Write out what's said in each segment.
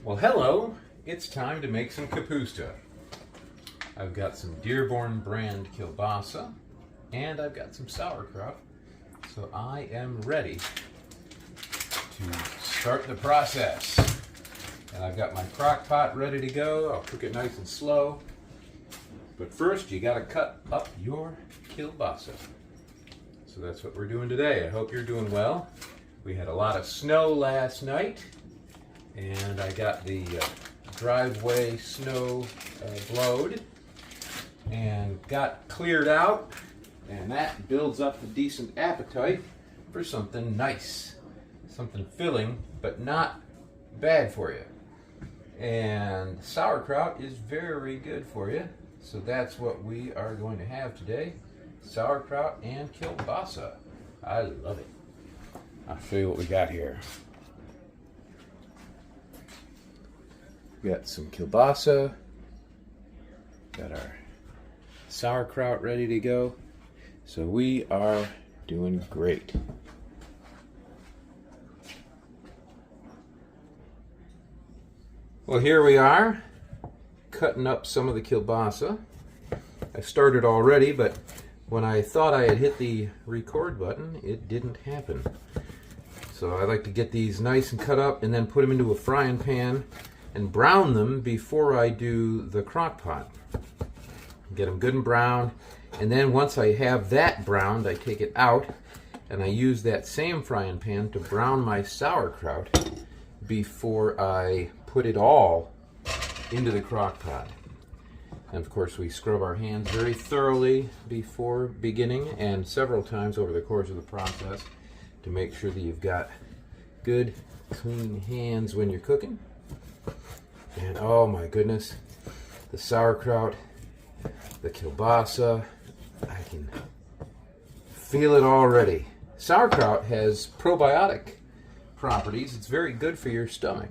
Well, hello. It's time to make some Kapusta. I've got some Dearborn brand kielbasa, and I've got some sauerkraut. So I am ready to start the process. And I've got my crock pot ready to go. I'll cook it nice and slow. But first, you gotta cut up your kielbasa. So that's what we're doing today. I hope you're doing well. We had a lot of snow last night, and I got the driveway snow blowed and got cleared out, and that builds up a decent appetite for something nice, something filling, but not bad for you. And sauerkraut is very good for you, so that's what we are going to have today. Sauerkraut and kielbasa. I love it. I'll show you what we got here. We got some kielbasa, got our sauerkraut ready to go. So we are doing great. Well, here we are, cutting up some of the kielbasa. I started already, but when I thought I had hit the record button, it didn't happen. So I like to get these nice and cut up and then put them into a frying pan and brown them before I do the crock pot. Get them good and brown, and then once I have that browned, I take it out and I use that same frying pan to brown my sauerkraut before I put it all into the crock pot. And of course, we scrub our hands very thoroughly before beginning and several times over the course of the process to make sure that you've got good, clean hands when you're cooking. And oh my goodness, the sauerkraut, the kielbasa, I can feel it already. Sauerkraut has probiotic properties. It's very good for your stomach.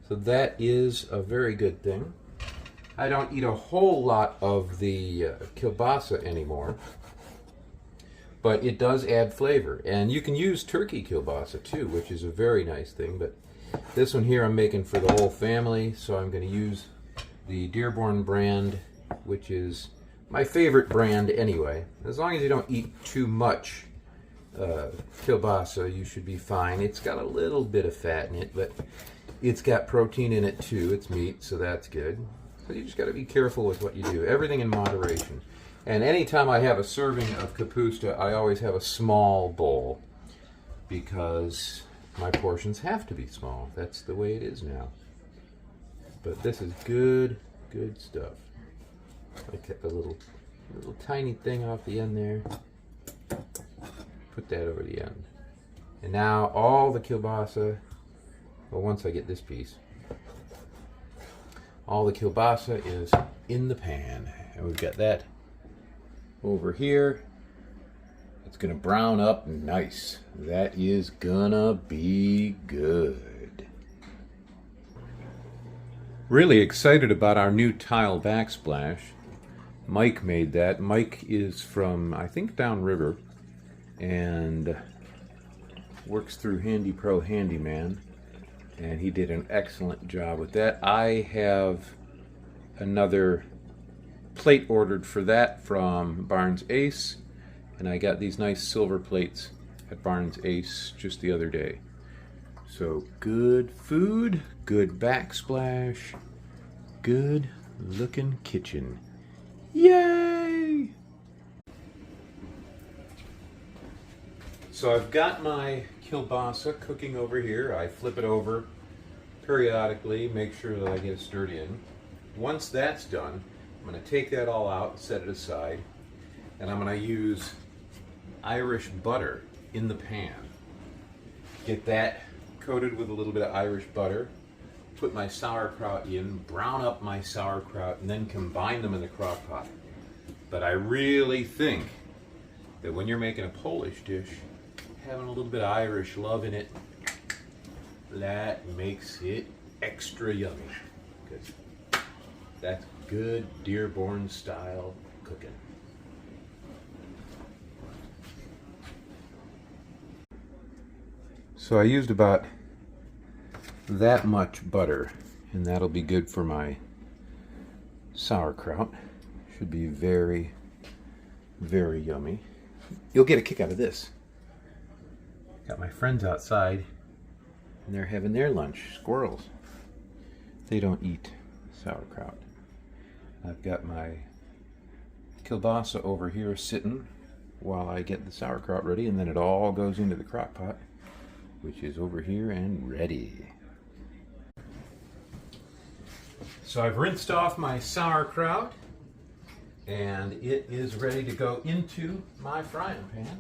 So that is a very good thing. I don't eat a whole lot of the kielbasa anymore, but it does add flavor. And you can use turkey kielbasa too, which is a very nice thing. But this one here I'm making for the whole family, so I'm going to use the Dearborn brand, which is my favorite brand anyway. As long as you don't eat too much kielbasa, you should be fine. It's got a little bit of fat in it, but it's got protein in it too. It's meat, so that's good. So you just got to be careful with what you do. Everything in moderation. And anytime I have a serving of Kapusta, I always have a small bowl because my portions have to be small. That's the way it is now. But this is good, good stuff. I kept a little tiny thing off the end there. Put that over the end. And now all the kielbasa, well, once I get this piece, all the kielbasa is in the pan. And we've got that over here. It's gonna brown up nice. That is gonna be good. Really excited about our new tile backsplash. Mike made that. Mike is from, I think, downriver and works through Handy Pro Handyman, and he did an excellent job with that. I have another plate ordered for that from Barnes Ace, and I got these nice silver plates at Barnes Ace just the other day. So good food, good backsplash, good looking kitchen. Yay! So I've got my kielbasa cooking over here. I flip it over periodically, make sure that I get it stirred in. Once that's done, I'm going to take that all out and set it aside, and I'm going to use Irish butter in the pan. Get that coated with a little bit of Irish butter, put my sauerkraut in, brown up my sauerkraut, and then combine them in the crock pot. But I really think that when you're making a Polish dish, having a little bit of Irish love in it, that makes it extra yummy. Because that's good Dearborn style cooking. So I used about that much butter, and that'll be good for my sauerkraut. Should be very, very yummy. You'll get a kick out of this. Got my friends outside, and they're having their lunch. Squirrels. They don't eat sauerkraut. I've got my kielbasa over here sitting while I get the sauerkraut ready, and then it all goes into the crock pot, which is over here and ready. So I've rinsed off my sauerkraut, and it is ready to go into my frying pan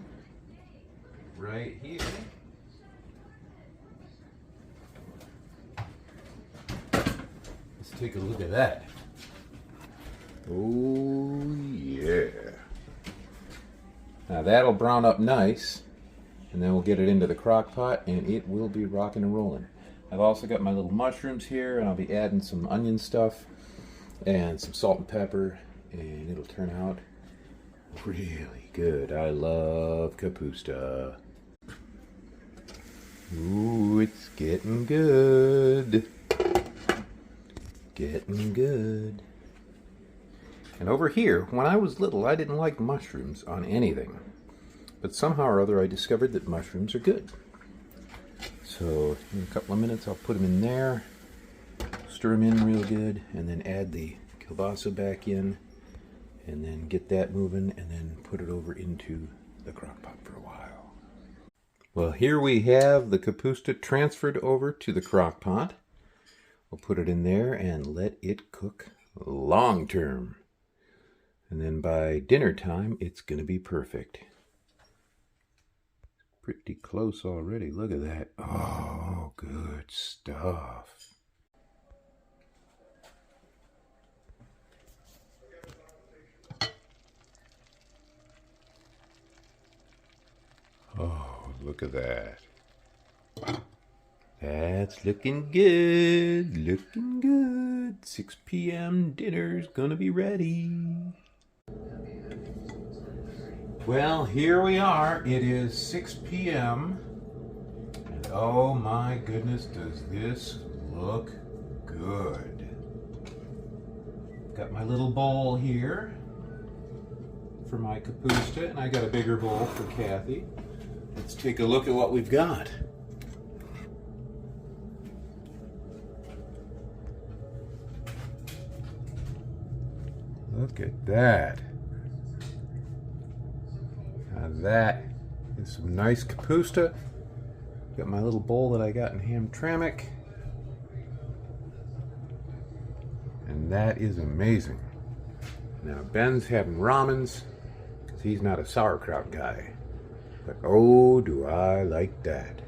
right here. Let's take a look at that. Oh yeah. Now that'll brown up nice, and then we'll get it into the crock pot and it will be rocking and rolling. I've also got my little mushrooms here, and I'll be adding some onion stuff and some salt and pepper, and it'll turn out really good. I love Kapusta. Ooh, it's getting good. Getting good. And over here, when I was little, I didn't like mushrooms on anything. But somehow or other, I discovered that mushrooms are good. So in a couple of minutes, I'll put them in there, stir them in real good, and then add the kielbasa back in, and then get that moving, and then put it over into the crock pot for a while. Well, here we have the Kapusta transferred over to the crock pot. We'll put it in there and let it cook long term. And then by dinner time, it's going to be perfect. Pretty close already. Look at that. Oh, good stuff. Oh, look at that. That's looking good. Looking good. 6 p.m. dinner's gonna be ready. Well, here we are. It is 6 p.m. And oh my goodness, does this look good. Got my little bowl here for my Kapusta, and I got a bigger bowl for Kathy. Let's take a look at what we've got. Look at that. Now that is some nice Kapusta. Got my little bowl that I got in Hamtramck. And that is amazing. Now Ben's having ramens because he's not a sauerkraut guy. But oh, do I like that.